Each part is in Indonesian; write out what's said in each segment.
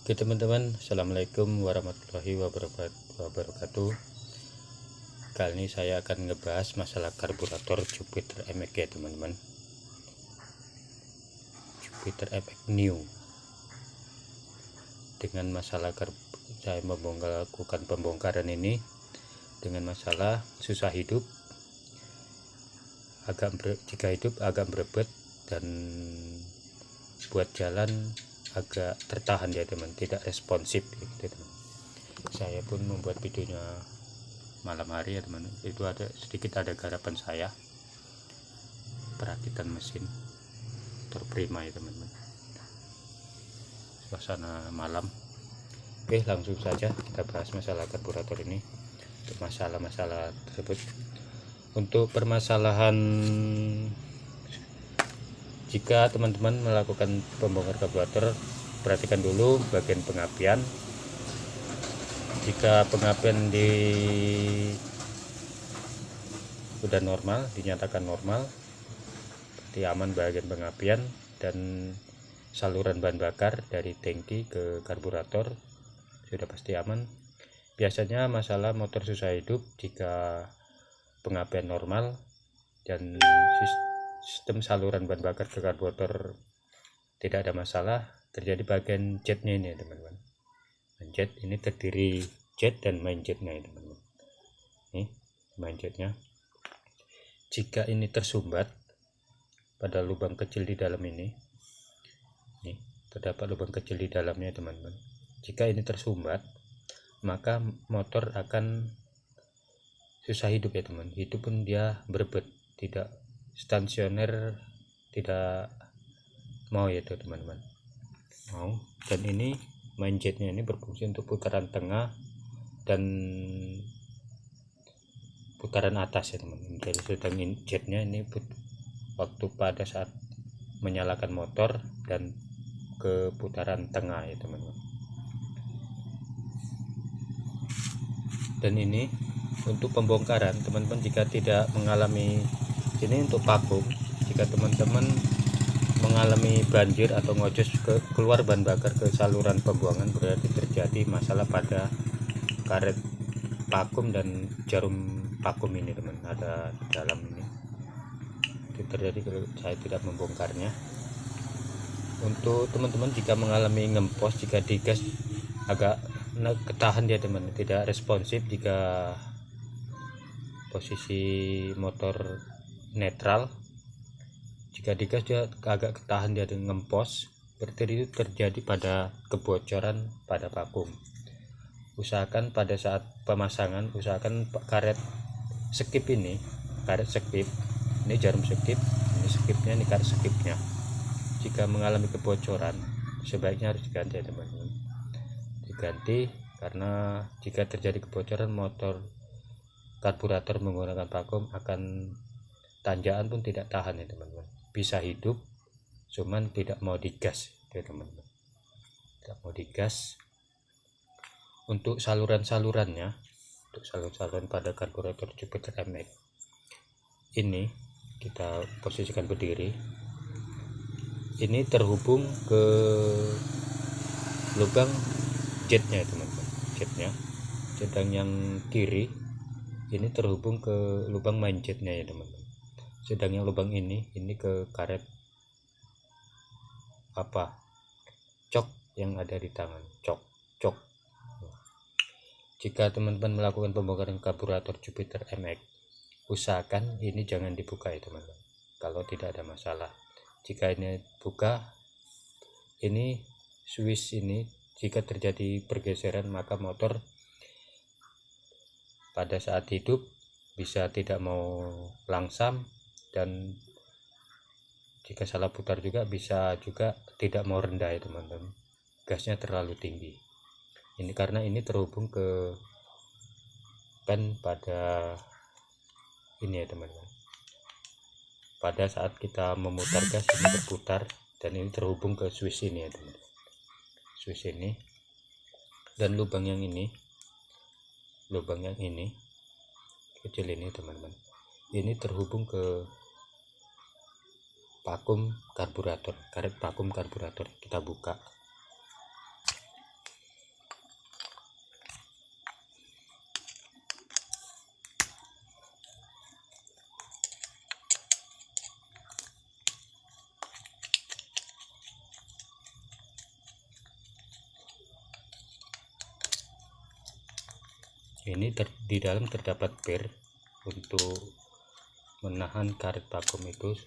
Oke teman-teman, assalamualaikum warahmatullahi wabarakatuh. Kali ini saya akan ngebahas masalah karburator Jupiter MX ya teman-teman. Jupiter MX New. Dengan masalah saya melakukan pembongkaran ini dengan masalah susah hidup, jika hidup agak berebet dan buat jalan agak tertahan ya teman, tidak responsif gitu teman. Saya pun membuat videonya malam hari ya teman, itu sedikit ada garapan saya perakitan mesin motor prima ya teman-teman, suasana malam. Oke, langsung saja kita bahas masalah karburator ini. Untuk masalah-masalah tersebut, untuk permasalahan jika teman-teman melakukan pembongkar karburator, perhatikan dulu bagian pengapian. Jika pengapian sudah normal, dinyatakan normal, berarti aman bagian pengapian, dan saluran bahan bakar dari tangki ke karburator sudah pasti aman. Biasanya masalah motor susah hidup jika pengapian normal dan sistem saluran bahan bakar ke karburator tidak ada masalah, terjadi bagian jetnya ini ya teman-teman. Jet ini terdiri jet dan main jetnya ya teman-teman. Ini main jetnya. Jika ini tersumbat pada lubang kecil di dalam ini terdapat lubang kecil di dalamnya teman-teman. Jika ini tersumbat, maka motor akan susah hidup ya teman. Hidup pun dia berebet, tidak stasioner, tidak mau ya tuh teman-teman, mau. Dan ini main jetnya ini berfungsi untuk putaran tengah dan putaran atas ya teman-teman. Jadi sedang jetnya ini waktu pada saat menyalakan motor dan ke putaran tengah ya teman-teman. Dan ini untuk pembongkaran teman-teman, jika tidak mengalami ini untuk vakum, jika teman-teman mengalami banjir atau ngojos keluar bahan bakar ke saluran pembuangan, berarti terjadi masalah pada karet vakum dan jarum vakum ini teman, ada di dalam ini. Itu terjadi kalau saya tidak membongkarnya. Untuk teman-teman jika mengalami ngempos, jika digas agak ketahan dia teman, tidak responsif jika posisi motor netral, jika digas dia agak ketahan dia ngempos, berarti itu terjadi pada kebocoran pada vakum. Usahakan pada saat pemasangan, usahakan karet skip ini, karet skip ini, jarum skip ini, skipnya ini, karet skipnya jika mengalami kebocoran sebaiknya harus diganti ya teman-teman, diganti. Karena jika terjadi kebocoran motor karburator menggunakan vakum, akan tanjakan pun tidak tahan ya teman-teman, bisa hidup cuman tidak mau digas ya teman-teman, tidak mau digas. Untuk saluran-salurannya, untuk saluran pada karburator Jupiter MX ini kita posisikan berdiri. Ini terhubung ke lubang jetnya teman-teman, jetnya. Sedang yang kiri ini terhubung ke lubang main jetnya ya teman-teman. Sedang yang lubang ini ke karet cok yang ada di tangan, cok. Jika teman-teman melakukan pembongkaran karburator Jupiter MX, usahakan ini jangan dibuka ya teman-teman, kalau tidak ada masalah. Jika ini buka, ini switch ini, jika terjadi pergeseran maka motor pada saat hidup bisa tidak mau langsam, dan jika salah putar juga bisa juga tidak mau rendah ya teman-teman, gasnya terlalu tinggi. Ini karena ini terhubung ke pen pada ini ya teman-teman. Pada saat kita memutar gas ini berputar, dan ini terhubung ke switch ini ya teman-teman, switch ini. Dan lubang yang ini kecil ini teman-teman, ini terhubung ke vakum karburator, karet vakum karburator. Kita buka Ini di dalam terdapat per untuk menahan karet vakum itu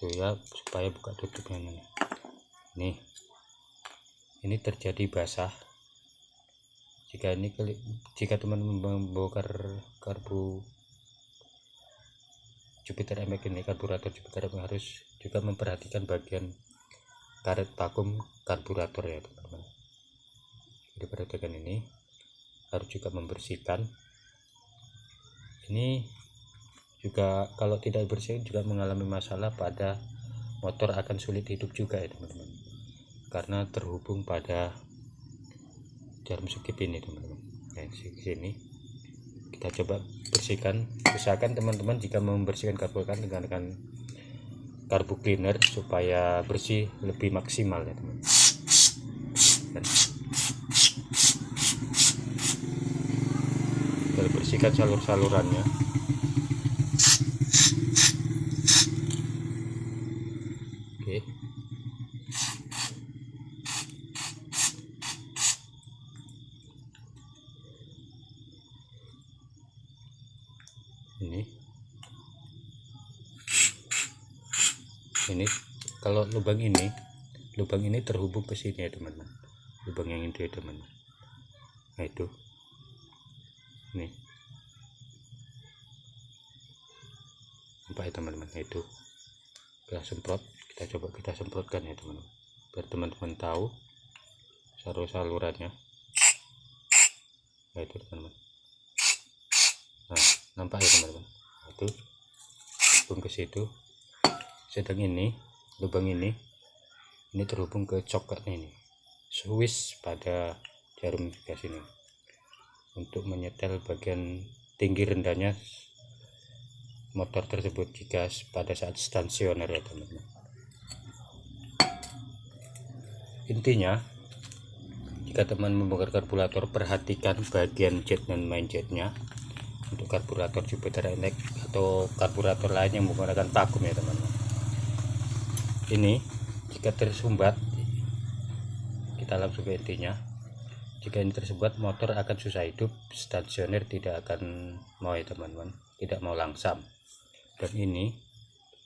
supaya buka tutupnya. Ini terjadi basah. Jika teman membongkar karburator Jupiter MX, harus juga memperhatikan bagian karet vakum karburator ya teman-teman. Diperhatikan, ini harus juga membersihkan. Ini juga kalau tidak dibersihkan juga mengalami masalah pada motor, akan sulit hidup juga ya teman-teman, karena terhubung pada jarum skip ini teman-teman. Sini kita coba bersihkan. Usahakan teman-teman jika membersihkan karburator dengan karbu cleaner supaya bersih lebih maksimal ya teman-teman. Kita bersihkan salurannya. Oke. Ini kalau lubang ini terhubung ke sini ya teman-teman, lubang yang ini teman-teman. Nah itu nih, nampak ya teman-teman. Nah itu kita semprotkan ya teman-teman, biar teman-teman tahu salurannya. Nah itu teman-teman. Nah nampak ya teman-teman, itu hubung ke situ. Sedang lubang ini terhubung ke coklatnya, ini swiss pada jarum gas ini untuk menyetel bagian tinggi rendahnya motor tersebut jika pada saat stasioner ya teman-teman. Intinya, jika teman membongkar karburator, perhatikan bagian jet dan main jetnya untuk karburator Jupiter MX atau karburator lain yang menggunakan vakum ya teman-teman. Ini jika tersumbat, kita langsung ke intinya. Jika ini tersumbat, motor akan susah hidup, stasioner tidak akan mau ya teman-teman, tidak mau langsam. Dan ini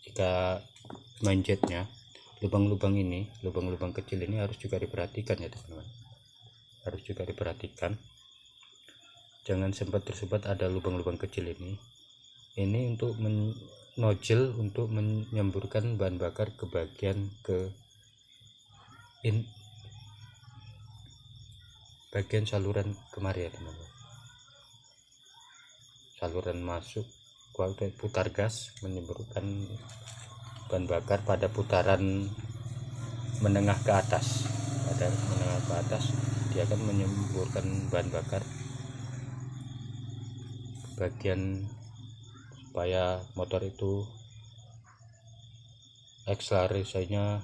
jika main jetnya, lubang-lubang kecil ini harus juga diperhatikan ya teman-teman, harus juga diperhatikan. Jangan sempat tersumbat ada lubang-lubang kecil ini untuk nozzle untuk menyemburkan bahan bakar ke bagian bagian saluran kemari ya teman-teman. Saluran masuk putar gas, menyemburkan bahan bakar pada putaran menengah ke atas. Dia akan menyemburkan bahan bakar bagian supaya motor itu akselerasinya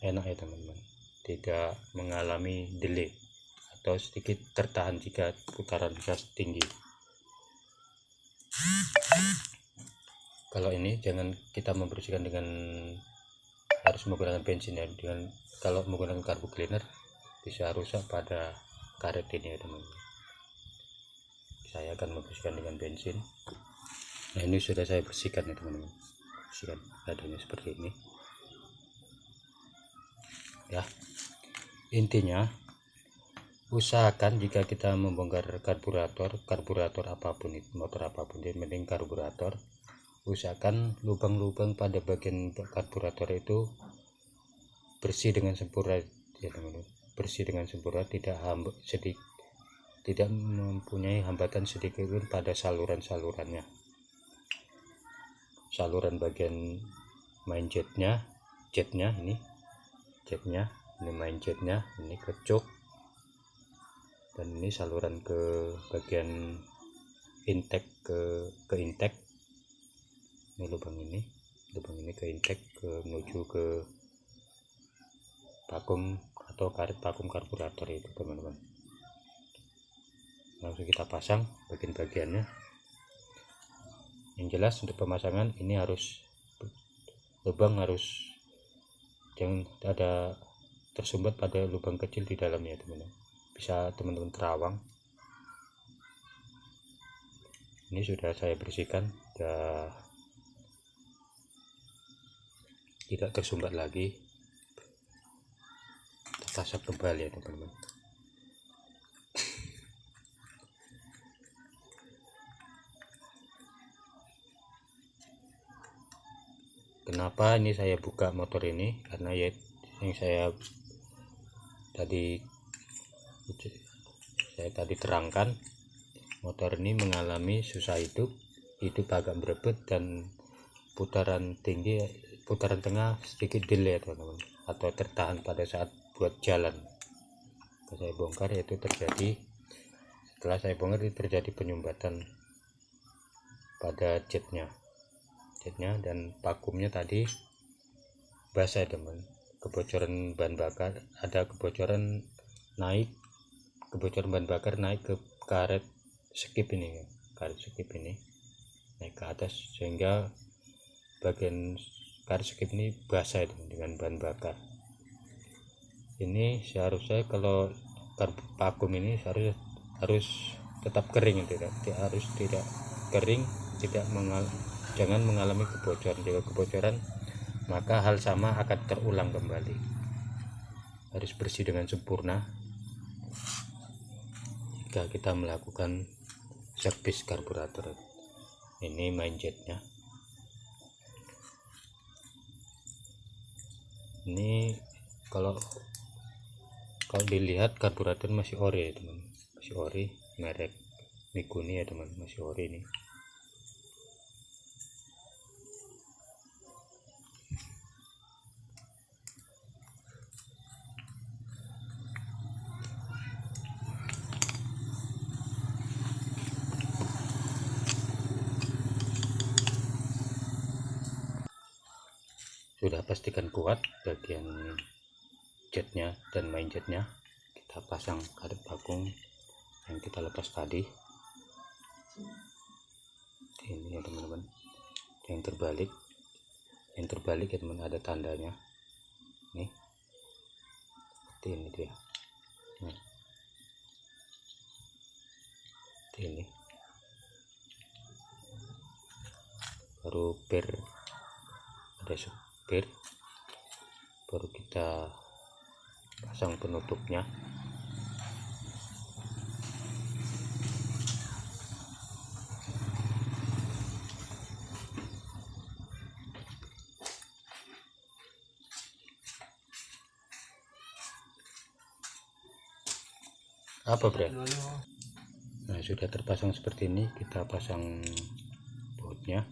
enak ya teman-teman, tidak mengalami delay atau sedikit tertahan jika putaran gas tinggi. Kalau ini jangan kita membersihkan harus menggunakan bensin ya. Kalau menggunakan karbu cleaner bisa rusak pada karet ini ya teman-teman. Saya akan membersihkan dengan bensin. Nah ini sudah saya bersihkan ya teman-teman, bersihkan adanya seperti ini ya. Intinya, usahakan jika kita membongkar karburator apapun itu, motor apapun, yang penting karburator, usahakan lubang-lubang pada bagian karburator itu bersih dengan sempurna ya teman-teman, bersih dengan sempurna, tidak mempunyai hambatan sedikit pun pada salurannya. Saluran bagian main jetnya ini main jetnya, ini kecuk, dan ini saluran ke bagian intake ke intake. Ini lubang ini ke intake menuju ke vakum atau karet vakum karburator itu teman-teman. Langsung kita pasang bagian-bagiannya. Yang jelas untuk pemasangan ini lubang harus jangan ada tersumbat pada lubang kecil di dalamnya teman-teman, bisa teman-teman terawang Ini sudah saya bersihkan, sudah tidak tersumbat lagi. Kita pasang kembali ya teman-teman. Kenapa ini saya buka motor ini? Karena ya yang saya tadi terangkan, motor ini mengalami susah hidup agak berebut, dan putaran tengah sedikit delay teman-teman, atau tertahan pada saat buat jalan. Saya bongkar, yaitu setelah saya bongkar itu terjadi penyumbatan pada jetnya dan vakumnya tadi basah teman. Kebocoran bahan bakar, ada kebocoran bahan bakar naik ke karet skip ini naik ke atas, sehingga bagian karet skip ini basah dengan bahan bakar. Ini seharusnya kalau vakum ini harus tetap kering, tidak kering, jangan mengalami kebocoran. Jika kebocoran, maka hal sama akan terulang kembali. Harus bersih dengan sempurna jika kita melakukan servis karburator. Ini main jetnya. Ini kalau dilihat karburator masih ori ya teman, masih ori, merek Mikuni ya teman, masih ori ini. Sudah pastikan kuat bagian jetnya dan main jetnya, kita pasang karet vakum yang kita lepas tadi. Ini ya teman-teman, yang terbalik ya teman, ada tandanya nih, seperti ini dia. Nah, seperti ini, baru ada supir, baru kita pasang penutupnya. Apa bro? Nah, sudah terpasang seperti ini, kita pasang bautnya.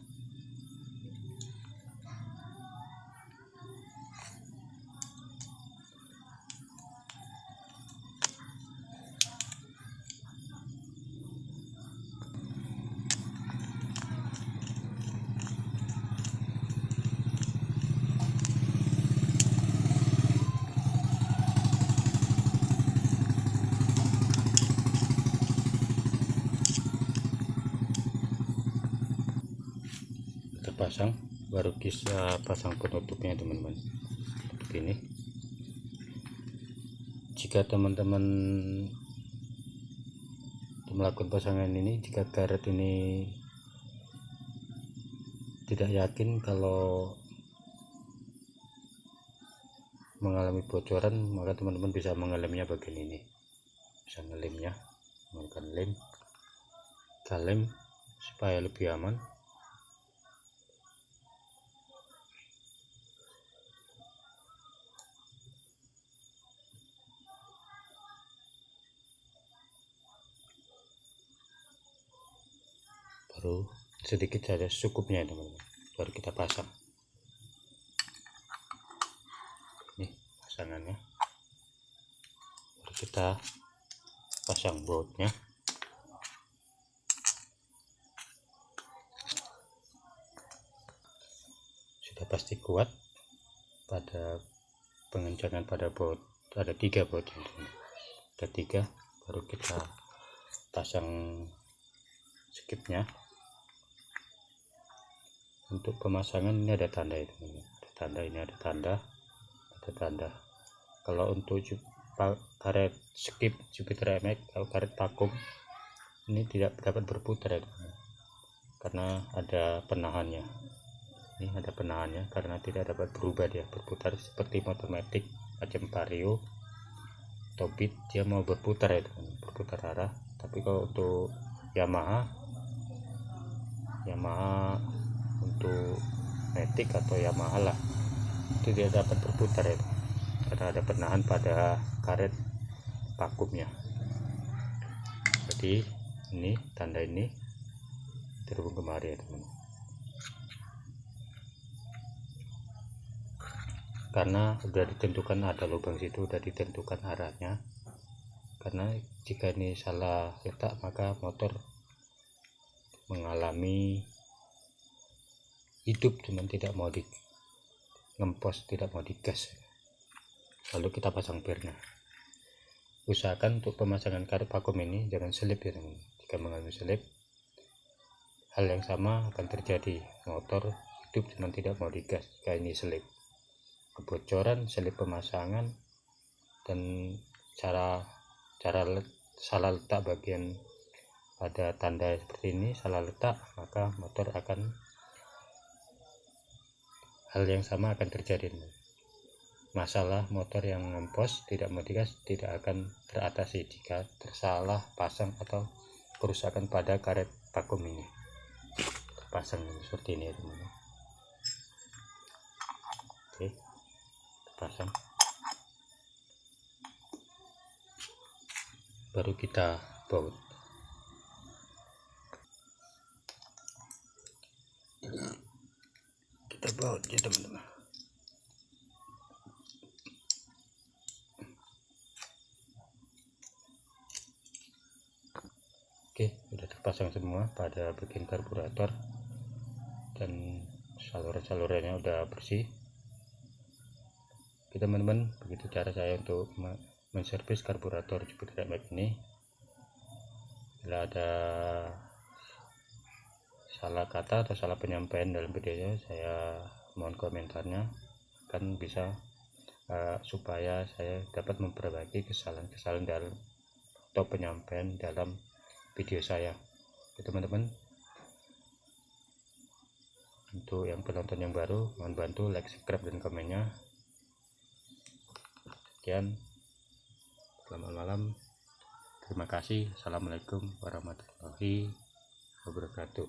Pasang, baru kita pasang penutupnya teman-teman, seperti ini. Jika teman-teman melakukan pasangan ini, jika karet ini tidak yakin kalau mengalami bocoran, maka teman-teman bisa mengelemnya bagian ini, bisa ngelemnya menggunakan lem supaya lebih aman. Baru sedikit saja cukupnya teman-teman, baru kita pasang. Nih pasangannya, baru kita pasang bautnya. Sudah pasti kuat pada pengencangan pada baut, ada 3 baut ya teman-teman. Ada 3, baru kita pasang skipnya. Untuk pemasangan ini ada tanda ya teman-teman, ada tanda, ini ada tanda. Kalau untuk karet skip Jupiter MX atau karet vakum ini tidak dapat berputar ya teman-teman. karena ada penahannya. Ini ada penahannya karena tidak dapat berubah, dia berputar seperti motor matic macam Vario atau Beat, dia mau berputar ya teman, berputar arah. Tapi kalau untuk Yamaha untuk matic atau Yamaha lah, itu dia dapat berputar ya teman, karena ada penahan pada karet vakumnya. Jadi ini tanda ini terhubung kemari ya teman, karena sudah ditentukan ada lubang situ, sudah ditentukan arahnya. Karena jika ini salah letak maka motor mengalami hidup, cuman tidak mau di ngempos, tidak mau digas. Lalu kita pasang pirnya. Usahakan untuk pemasangan karet vakum ini jangan selip ya teman. Jika mengalami selip, hal yang sama akan terjadi, motor hidup cuman tidak mau digas jika ini selip. Kebocoran, selip pemasangan, dan cara salah letak bagian pada tanda seperti ini, salah letak, maka motor akan hal yang sama akan terjadi. Masalah motor yang ngempos tidak mau digas tidak akan teratasi jika tersalah pasang atau kerusakan pada karet vakum ini. Terpasang seperti ini teman-teman. Oke, pasang. Baru kita baut. Kita baut ya teman-teman. Oke, sudah terpasang semua pada bagian karburator dan saluran-salurannya udah bersih. Oke teman-teman, begitu cara saya untuk menservis karburator Jupiter MX ini. Bila ada salah kata atau salah penyampaian dalam videonya, saya mohon komentarnya, kan bisa supaya saya dapat memperbaiki kesalahan-kesalahan dalam atau penyampaian dalam video saya. Oke teman-teman, untuk yang penonton yang baru, mohon bantu like, subscribe, dan komennya. Sekian, selamat malam, terima kasih. Assalamualaikum warahmatullahi wabarakatuh.